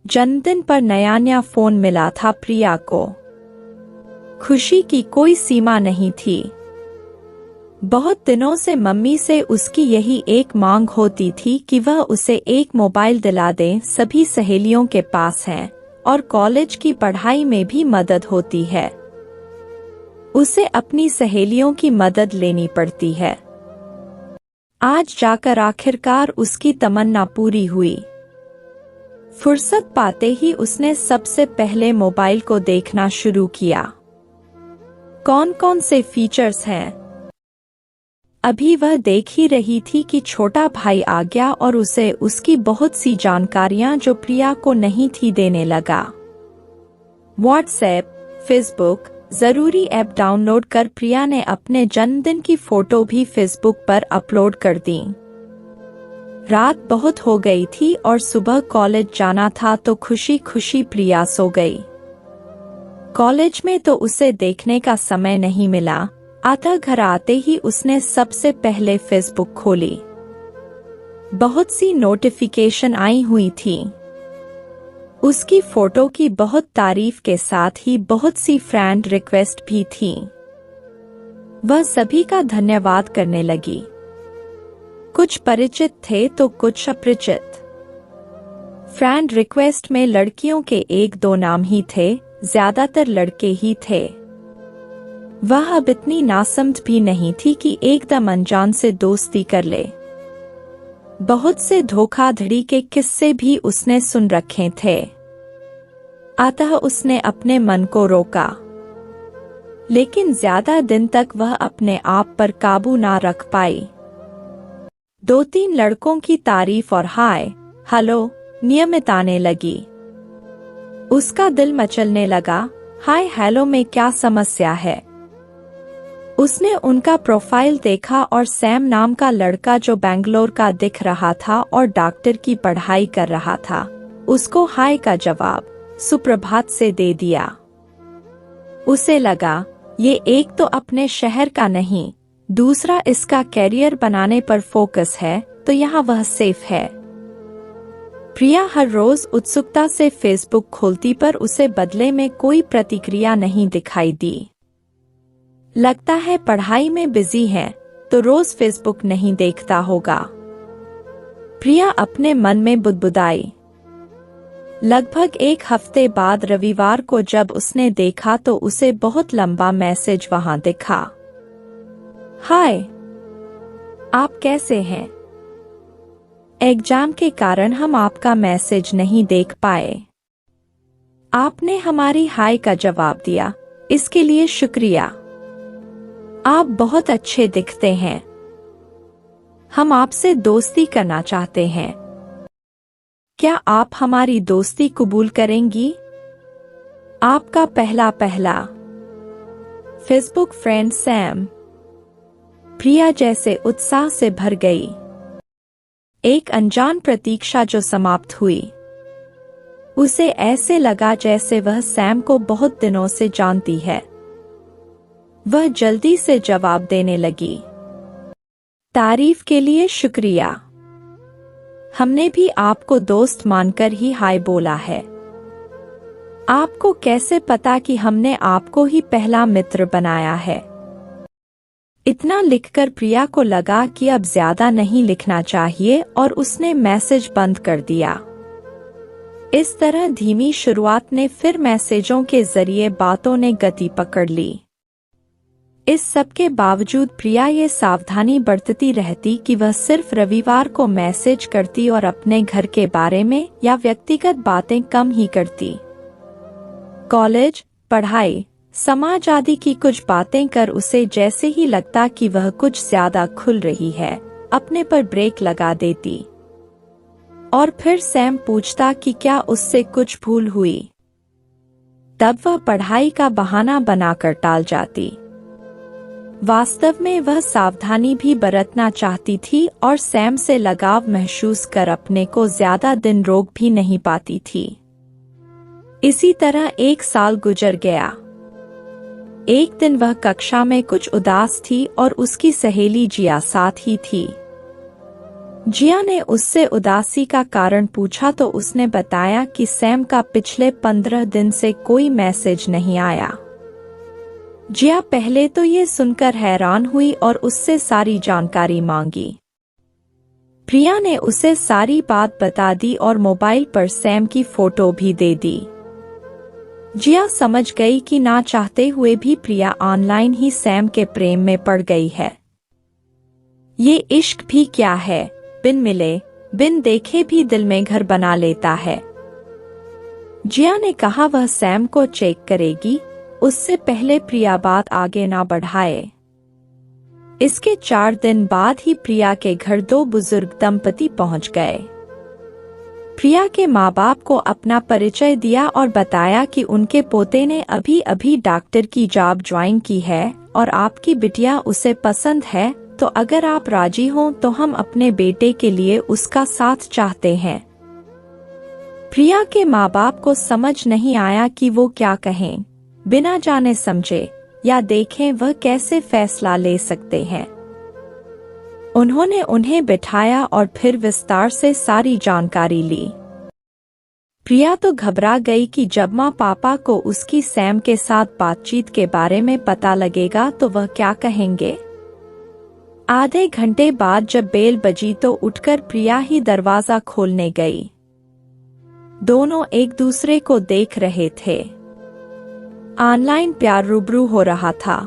जन्मदिन पर नया फोन मिला था प्रिया को। खुशी की कोई सीमा नहीं थी। बहुत दिनों से मम्मी से उसकी यही एक मांग होती थी कि वह उसे एक मोबाइल दिला दें। सभी सहेलियों के पास हैं और कॉलेज की पढ़ाई में भी मदद होती है। उसे अपनी सहेलियों की मदद लेनी पड़ती है। आज जाकर आखिरकार उसकी तमन्ना पूरी हुई। फुर्सत पाते ही उसने सबसे पहले मोबाइल को देखना शुरू किया। कौन कौन से फीचर्स हैं? अभी वह देख ही रही थी कि छोटा भाई आ गया और उसे उसकी बहुत सी जानकारियां जो प्रिया को नहीं थी देने लगा। व्हाट्सएप, फेसबुक, जरूरी ऐप डाउनलोड कर प्रिया ने अपने जन्मदिन की फोटो भी फेसबुक पर अपलोड कर दी। रात बहुत हो गई थी और सुबह कॉलेज जाना था तो खुशी खुशी प्रिया सो गई। कॉलेज में तो उसे देखने का समय नहीं मिला। आधा घर आते ही उसने सबसे पहले फेसबुक खोली। बहुत सी नोटिफिकेशन आई हुई थी। उसकी फोटो की बहुत तारीफ के साथ ही बहुत सी फ्रेंड रिक्वेस्ट भी थी। वह सभी का धन्यवाद करने लगी। कुछ परिचित थे तो कुछ अपरिचित। फ्रेंड रिक्वेस्ट में लड़कियों के एक दो नाम ही थे, ज्यादातर लड़के ही थे। वह अब इतनी नासमझ भी नहीं थी कि एकदम अनजान से दोस्ती कर ले। बहुत से धोखाधड़ी के किस्से भी उसने सुन रखे थे। अतः उसने अपने मन को रोका, लेकिन ज्यादा दिन तक वह अपने आप पर काबू ना रख पाई। 2-3 लड़कों की तारीफ और हाय हेलो नियमित आने लगी। उसका दिल मचलने लगा। हाय हेलो में क्या समस्या है? उसने उनका प्रोफाइल देखा और सैम नाम का लड़का जो बेंगलोर का दिख रहा था और डॉक्टर की पढ़ाई कर रहा था, उसको हाय का जवाब सुप्रभात से दे दिया। उसे लगा ये एक तो अपने शहर का नहीं, दूसरा इसका कैरियर बनाने पर फोकस है, तो यहाँ वह सेफ है। प्रिया हर रोज उत्सुकता से फेसबुक खोलती पर उसे बदले में कोई प्रतिक्रिया नहीं दिखाई दी। लगता है पढ़ाई में बिजी है तो रोज फेसबुक नहीं देखता होगा, प्रिया अपने मन में बुदबुदाई। लगभग 1 हफ्ते बाद रविवार को जब उसने देखा तो उसे बहुत लंबा मैसेज वहां दिखा। हाय, आप कैसे हैं? एग्जाम के कारण हम आपका मैसेज नहीं देख पाए। आपने हमारी हाय का जवाब दिया, इसके लिए शुक्रिया। आप बहुत अच्छे दिखते हैं। हम आपसे दोस्ती करना चाहते हैं। क्या आप हमारी दोस्ती कबूल करेंगी? आपका पहला फेसबुक फ्रेंड सैम। प्रिया जैसे उत्साह से भर गई। एक अनजान प्रतीक्षा जो समाप्त हुई। उसे ऐसे लगा जैसे वह सैम को बहुत दिनों से जानती है। वह जल्दी से जवाब देने लगी। तारीफ के लिए शुक्रिया। हमने भी आपको दोस्त मानकर ही हाय बोला है। आपको कैसे पता कि हमने आपको ही पहला मित्र बनाया है? इतना लिखकर प्रिया को लगा कि अब ज्यादा नहीं लिखना चाहिए और उसने मैसेज बंद कर दिया। इस तरह धीमी शुरुआत ने फिर मैसेजों के जरिए बातों ने गति पकड़ ली। इस सब के बावजूद प्रिया ये सावधानी बरतती रहती कि वह सिर्फ रविवार को मैसेज करती और अपने घर के बारे में या व्यक्तिगत बातें कम ही करती। कॉलेज, पढ़ाई, समाज आदि की कुछ बातें कर उसे जैसे ही लगता कि वह कुछ ज्यादा खुल रही है, अपने पर ब्रेक लगा देती। और फिर सैम पूछता कि क्या उससे कुछ भूल हुई। तब वह पढ़ाई का बहाना बनाकर टाल जाती। वास्तव में वह सावधानी भी बरतना चाहती थी और सैम से लगाव महसूस कर अपने को ज्यादा दिन रोक भी नहीं पाती थी। इसी तरह 1 साल गुजर गया। एक दिन वह कक्षा में कुछ उदास थी और उसकी सहेली जिया साथ ही थी। जिया ने उससे उदासी का कारण पूछा तो उसने बताया कि सैम का पिछले 15 दिन से कोई मैसेज नहीं आया। जिया पहले तो ये सुनकर हैरान हुई और उससे सारी जानकारी मांगी। प्रिया ने उसे सारी बात बता दी और मोबाइल पर सैम की फोटो भी दे दी। जिया समझ गई कि ना चाहते हुए भी प्रिया ऑनलाइन ही सैम के प्रेम में पड़ गई है। ये इश्क भी क्या है, बिन मिले बिन देखे भी दिल में घर बना लेता है। जिया ने कहा वह सैम को चेक करेगी, उससे पहले प्रिया बात आगे ना बढ़ाए। इसके 4 दिन बाद ही प्रिया के घर 2 बुजुर्ग दंपति पहुंच गए। प्रिया के माँ बाप को अपना परिचय दिया और बताया कि उनके पोते ने अभी अभी डॉक्टर की जॉब ज्वाइन की है और आपकी बिटिया उसे पसंद है, तो अगर आप राजी हों तो हम अपने बेटे के लिए उसका साथ चाहते हैं। प्रिया के माँ बाप को समझ नहीं आया कि वो क्या कहें। बिना जाने समझे या देखें वह कैसे फैसला ले सकते हैं। उन्होंने उन्हें बिठाया और फिर विस्तार से सारी जानकारी ली। प्रिया तो घबरा गई कि जब माँ पापा को उसकी सैम के साथ बातचीत के बारे में पता लगेगा तो वह क्या कहेंगे। आधे घंटे बाद जब बेल बजी तो उठकर प्रिया ही दरवाजा खोलने गई। दोनों एक दूसरे को देख रहे थे। ऑनलाइन प्यार रूबरू हो रहा था।